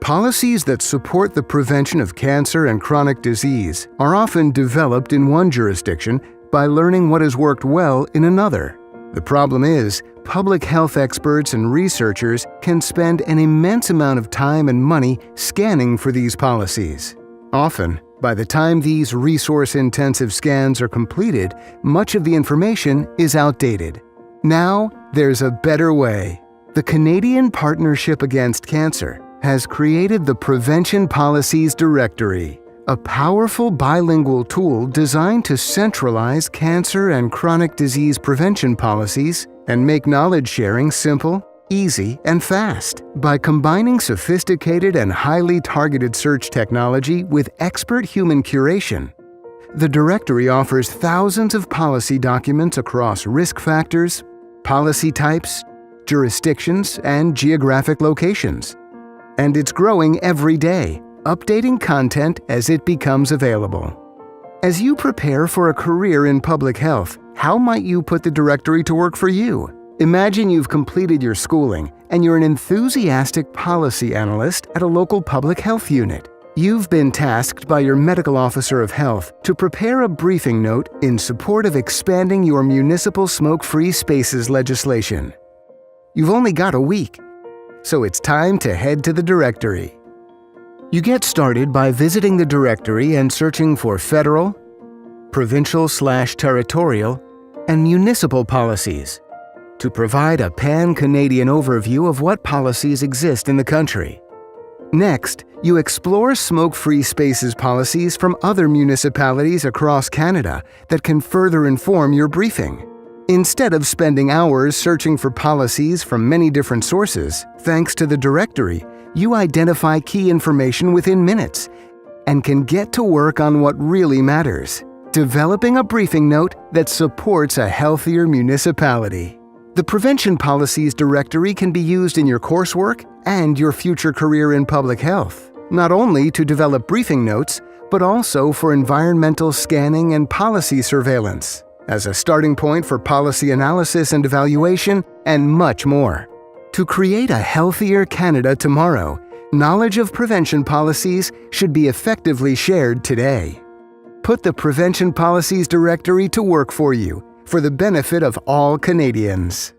Policies that support the prevention of cancer and chronic disease are often developed in one jurisdiction by learning what has worked well in another. The problem is, public health experts and researchers can spend an immense amount of time and money scanning for these policies. Often, by the time these resource-intensive scans are completed, much of the information is outdated. Now, there's a better way. The Canadian Partnership Against Cancer has created the Prevention Policies Directory, a powerful bilingual tool designed to centralize cancer and chronic disease prevention policies and make knowledge sharing simple, easy, and fast. By combining sophisticated and highly targeted search technology with expert human curation, the directory offers thousands of policy documents across risk factors, policy types, jurisdictions, and geographic locations. And it's growing every day, updating content as it becomes available. As you prepare for a career in public health, how might you put the directory to work for you? Imagine you've completed your schooling and you're an enthusiastic policy analyst at a local public health unit. You've been tasked by your medical officer of health to prepare a briefing note in support of expanding your municipal smoke-free spaces legislation. You've only got a week, so it's time to head to the directory. You get started by visiting the directory and searching for federal, provincial/territorial, and municipal policies to provide a pan-Canadian overview of what policies exist in the country. Next, you explore smoke-free spaces policies from other municipalities across Canada that can further inform your briefing. Instead of spending hours searching for policies from many different sources, thanks to the directory, you identify key information within minutes and can get to work on what really matters, developing a briefing note that supports a healthier municipality. The Prevention Policies Directory can be used in your coursework and your future career in public health, not only to develop briefing notes, but also for environmental scanning and policy surveillance, as a starting point for policy analysis and evaluation, and much more. To create a healthier Canada tomorrow, knowledge of prevention policies should be effectively shared today. Put the Prevention Policies Directory to work for you, for the benefit of all Canadians.